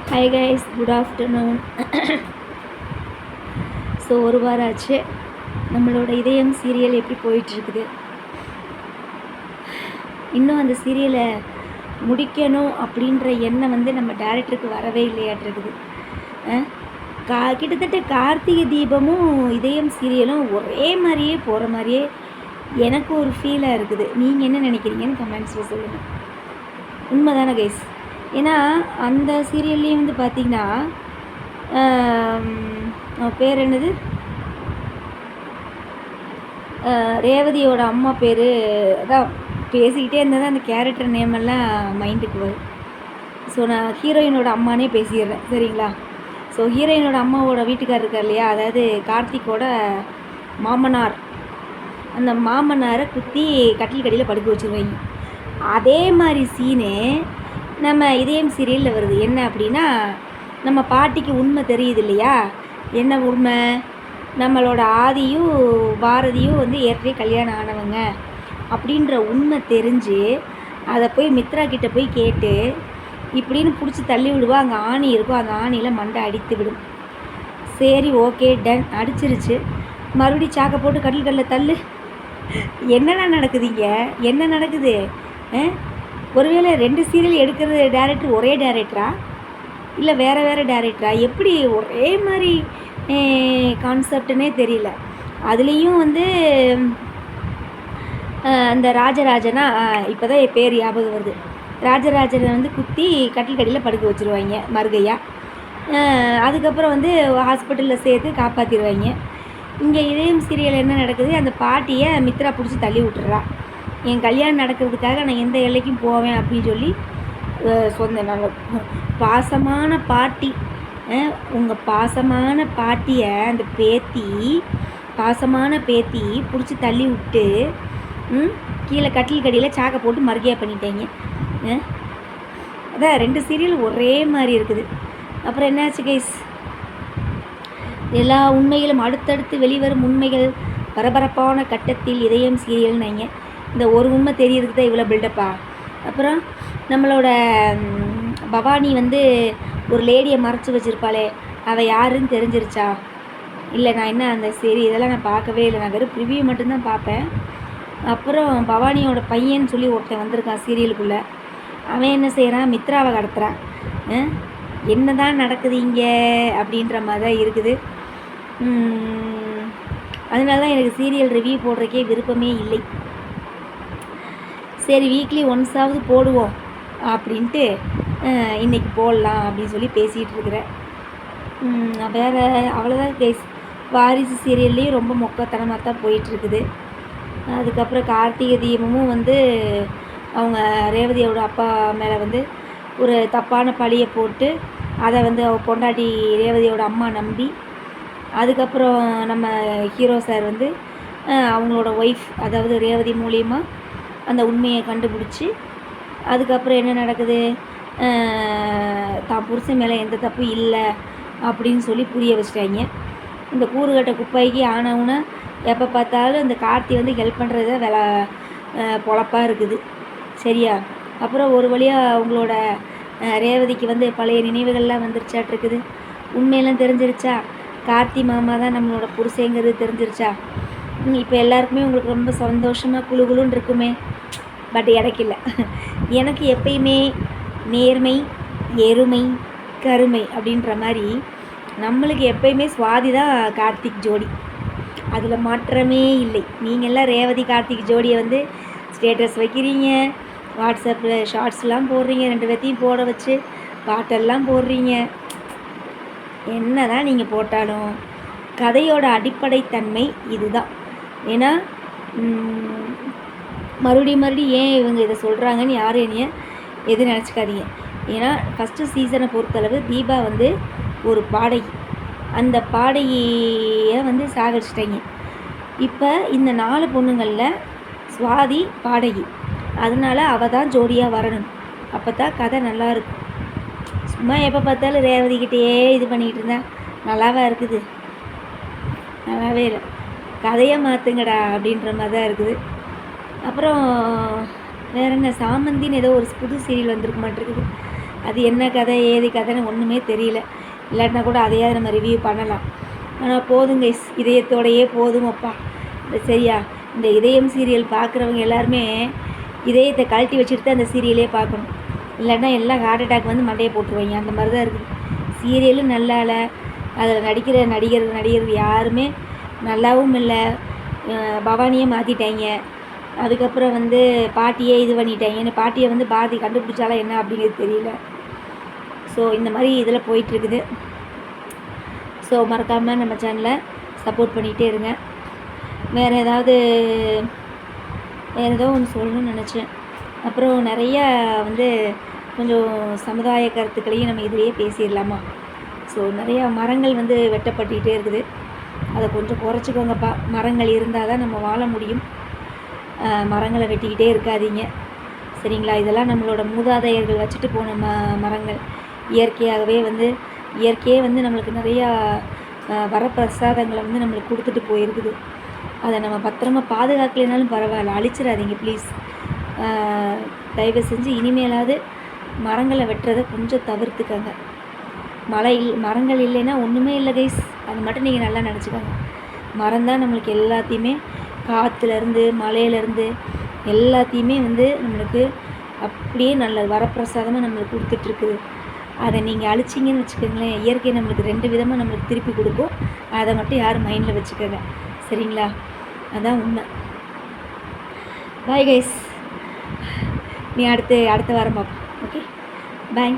Hi guys, good afternoon. So ஒரு வாரம் ஆச்சு நம்மளோட இதயம் சீரியல் எப்படி போயிட்டுருக்குது. இன்னும் அந்த சீரியலை முடிக்கணும் அப்படின்ற எண்ணம் நம்ம டேரக்டருக்கு வரவே இல்லையாட்டிருக்குது. கிட்டத்தட்ட கார்த்திகை தீபமும் இதயம் சீரியலும் ஒரே மாதிரியே போகிற மாதிரியே எனக்கு ஒரு ஃபீலாக இருக்குது. நீங்கள் என்ன நினைக்கிறீங்கன்னு கமெண்ட்ஸில் சொல்லுங்கள். உண்மைதானே கைஸ்? ஏன்னா அந்த சீரியல்லையும் பார்த்திங்கன்னா பேர் என்னது, ரேவதியோட அம்மா பேர், அதான் பேசிக்கிட்டே இருந்தது அந்த கேரக்டர் நேமெல்லாம் மைண்டுக்கு வரும். ஸோ நான் ஹீரோயினோட அம்மானே பேசிடுறேன், சரிங்களா? ஸோ ஹீரோயினோட அம்மாவோட வீட்டுக்கார் இருக்கார் இல்லையா, அதாவது கார்த்திக்கோட மாமனார். அந்த மாமனாரை குத்தி கட்டில் கடியில் படுக்க வச்சுருவாங்க. அதே மாதிரி சீனு நம்ம இதயம் சீரியலில் வருது. என்ன அப்படின்னா, நம்ம பாட்டிக்கு உண்மை தெரியுது இல்லையா? என்ன உண்மை? நம்மளோட ஆதியும் பாரதியும் ஏற்கனவே கல்யாணம் ஆனவங்க அப்படின்ற உண்மை தெரிஞ்சு அதை போய் மித்ரா கிட்டே போய் கேட்டு இப்படின்னு பிடிச்சி தள்ளி விடுவா. அங்கே ஆணி இருக்கும், அந்த ஆணியில் மண்டை அடித்து விடும். சரி, ஓகே, டன், அடிச்சிருச்சு. மறுபடியும் சாக்கை போட்டு கட்டில் தள்ளு. என்னென்ன நடக்குதுங்க? என்ன நடக்குது? ஒருவேளை 2 சீரியல் எடுக்கிறது டேரக்டர் ஒரே டேரக்டரா, இல்லை வேறு வேறு டேரக்டரா? எப்படி ஒரே மாதிரி கான்செப்டுன்னே தெரியல. அதுலேயும் அந்த ராஜராஜனா, இப்போ தான் என் பேர் ஞாபகம் வருது, ராஜராஜனை குத்தி கட்டில் கடியில் படுக்க வச்சுருவாங்க மறுகையா. அதுக்கப்புறம் ஹாஸ்பிட்டலில் சேர்த்து காப்பாற்றிடுவாங்க. இங்கே இதயம் சீரியல் என்ன நடக்குது, அந்த பாட்டியை மித்ரா பிடிச்சி தள்ளி விட்டுறா. என் கல்யாணம் நடக்கிறதுக்காக நான் எந்த எல்லைக்கும் போவேன் அப்படின்னு சொல்லி நாங்கள் பாசமான பாட்டி, உங்கள் பாசமான பாட்டியை அந்த பாசமான பேத்தி பிடிச்சி தள்ளி விட்டு கீழே கட்டில் கடியில் சாக்கை போட்டு மறுகையாக பண்ணிட்டேங்க. அதான் 2 சீரியல் ஒரே மாதிரி இருக்குது. அப்புறம் என்னாச்சு கைஸ்? எல்லா உண்மைகளும் அடுத்தடுத்து வெளிவரும் உண்மைகள் பரபரப்பான கட்டத்தில் இதயம் சீரியல்னாங்க. இந்த ஒரு உண்மை தெரியறதுக்கு தான் இவ்வளோ பில்டப்பா. அப்புறம் நம்மளோட பவானி ஒரு லேடியை மறைச்சி வச்சுருப்பாளே, அவள் யாருன்னு தெரிஞ்சிருச்சா? இல்லை, நான் என்ன அந்த சரி இதெல்லாம் நான் பார்க்கவே இல்லை, நான் வெறும் ப்ரிவியூ மட்டும்தான் பார்ப்பேன். அப்புறம் பவானியோட பையன்னு சொல்லி ஒருத்தன் வந்திருக்கான் சீரியலுக்குள்ளே. அவன் என்ன செய்கிறான், மித்ராவை கடத்துறான். என்ன தான் நடக்குது இங்கே அப்படின்ற மாதிரி தான் இருக்குது. அதனால தான் எனக்கு சீரியல் ரிவ்யூ போடுறக்கே விருப்பமே இல்லை. சரி, வீக்லி ஒன்ஸாவது போடுவோம் அப்படின்ட்டு இன்றைக்கி போடலாம் அப்படின்னு சொல்லி பேசிகிட்டு இருக்கிறேன். வேறு அவ்வளோதான் கேஸ். வாரிசு சீரியல்லையும் ரொம்ப மொக்கத்தனமாக தான் போயிட்டுருக்குது. அதுக்கப்புறம் கார்த்திகை தீபமும் அவங்க ரேவதியோட அப்பா மேலே ஒரு தப்பான பழியை போட்டு அதை அவள் பொண்டாட்டி ரேவதியோட அம்மா நம்பி, அதுக்கப்புறம் நம்ம ஹீரோ சார் அவங்களோட ஒய்ஃப், அதாவது ரேவதி மூலியமாக அந்த உண்மையை கண்டுபிடிச்சி, அதுக்கப்புறம் என்ன நடக்குது, தான் புருஷன் மேலே எந்த தப்பும் இல்லை அப்படின்னு சொல்லி புரிய வச்சிட்டாங்க. இந்த கூறுகட்ட குப்பைக்கு ஆனவுன்னா எப்போ பார்த்தாலும் இந்த கார்த்தி ஹெல்ப் பண்ணுறத பொழப்பாக இருக்குது, சரியா? அப்புறம் ஒரு வழியாக அவங்களோட ரேவதிக்கு பழைய நினைவுகள்லாம் வந்துருச்சாட்டிருக்குது. உண்மையெல்லாம் தெரிஞ்சிருச்சா? கார்த்தி மாமா தான் நம்மளோட புருஷங்கிறது தெரிஞ்சிருச்சா? இப்போ எல்லாருக்குமே உங்களுக்கு ரொம்ப சந்தோஷமாக குழுன்னு இருக்குமே. பட் எனக்கு இல்லை. எனக்கு எப்பயுமே நேர்மை, எருமை, கருமை அப்படின்ற மாதிரி நம்மளுக்கு எப்பயுமே சுவாதி தான் கார்த்திக் ஜோடி, அதில் மாற்றமே இல்லை. நீங்கள்லாம் ரேவதி கார்த்திக் ஜோடியை ஸ்டேட்டஸ் வைக்கிறீங்க, வாட்ஸ்அப்பில் ஷார்ட்ஸ்லாம் போடுறீங்க, 2 பேர்த்தையும் போட வச்சு பாட்டெல்லாம் போடுறீங்க. என்ன தான் நீங்கள் போட்டாலும் கதையோட அடிப்படை தன்மை இதுதான். ஏன்னா மறுபடியும் ஏன் இவங்க இதை சொல்கிறாங்கன்னு யாரும் என்னைய எது நினச்சிக்காதீங்க. ஏன்னா ஃபஸ்ட்டு சீசனை பொறுத்தளவு தீபா ஒரு பாடகி, அந்த பாடகியை சாகடிச்சிட்டாங்க. இப்போ இந்த 4 பொண்ணுங்களில் சுவாதி பாடகி, அதனால் அவள் தான் ஜோடியாக வரணும். அப்போ தான் கதை நல்லாயிருக்கும். சும்மா எப்போ பார்த்தாலும் ரேவதிக்கிட்டேயே இது பண்ணிக்கிட்டு இருந்தால் நல்லாவா இருக்குது? நல்லாவே இல்லை. கதையை மாற்றுங்கடா அப்படின்ற மாதிரி தான் இருக்குது. அப்புறம் வேறு என்ன, சாமந்தின்னு ஏதோ ஒரு புது சீரியல் வந்திருக்க மாட்டிருக்குது. அது என்ன கதை ஏது கதைன்னு ஒன்றுமே தெரியல. இல்லாட்டினா கூட அதையாவது நம்ம ரிவ்யூ பண்ணலாம். ஆனால் போதுங்க, இதயத்தோடையே போதும் அப்பா. சரியா? இந்த இதயம் சீரியல் பார்க்குறவங்க எல்லாருமே இதயத்தை கழட்டி வச்சுட்டு தான் அந்த சீரியலே பார்க்கணும். இல்லைன்னா எல்லாம் ஹார்ட் அட்டாக் வந்து மண்டையை போட்டுருவாங்க. அந்த மாதிரி தான் இருக்குது. சீரியலும் நல்லா இல்லை, அதில் நடிக்கிற நடிகர்கள் யாருமே நல்லாவும் இல்லை. பவானியை மாற்றிட்டாங்க. அதுக்கப்புறம் வந்து பாட்டியே இது பண்ணிட்டாங்க. பாட்டியை வந்து பாரதி கண்டுபிடிச்சாலும் என்ன அப்படிங்கிறது தெரியல. ஸோ இந்த மாதிரி இதில் போயிட்டுருக்குது. ஸோ மறக்காமல் நம்ம சேனலை சப்போர்ட் பண்ணிகிட்டே இருங்க. வேறு ஏதோ ஒன்று சொல்லணும்னு நினச்சேன். அப்புறம் நிறையா வந்து கொஞ்சம் சமுதாய கருத்துக்களையும் நம்ம இதிலேயே பேசிடலாமா? ஸோ நிறையா மரங்கள் வந்து வெட்டப்பட்டுக்கிட்டே இருக்குது. அதை கொஞ்சம் குறைச்சிக்கோங்கப்பா. மரங்கள் இருந்தால் தான் நம்ம வாழ முடியும். மரங்களை வெட்டிக்கிட்டே இருக்காதீங்க, சரிங்களா? இதெல்லாம் நம்மளோட மூதாதையர்கள் வச்சுட்டு போன மரங்கள். இயற்கையே வந்து நம்மளுக்கு நிறையா வரப்பிரசாதங்களை வந்து நம்மளுக்கு கொடுத்துட்டு போயிருக்குது. அதை நம்ம பத்திரமா பாதுகாக்கலைனாலும் பரவாயில்ல, அழிச்சிடாதீங்க ப்ளீஸ். தயவு செஞ்சு இனிமேலாவது மரங்களை வெட்டுறதை கொஞ்சம் தவிர்த்துக்கங்க. மரங்கள் இல்லைன்னா ஒன்றுமே இல்லை கைஸ். அது மட்டும் நீங்கள் நல்லா நினச்சிக்கோங்க. மரம் தான் நம்மளுக்கு எல்லாத்தையுமே, காற்றுலேருந்து மழையிலேருந்து எல்லாத்தையுமே வந்து நம்மளுக்கு அப்படியே நல்ல வரப்பிரசாதமாக நம்மளுக்கு கொடுத்துட்ருக்குது. அதை நீங்கள் அழிச்சிங்கன்னு வச்சுக்கோங்களேன், இயற்கை நம்மளுக்கு 2 விதமாக நம்மளுக்கு திருப்பி கொடுக்கும். அதை மட்டும் யாரும் மைண்டில் வச்சுக்கோங்க, சரிங்களா? அதான் உண்மை. Bye guys. நீ அடுத்த வாரம் பார்ப்போம். ஓகே, பாய்.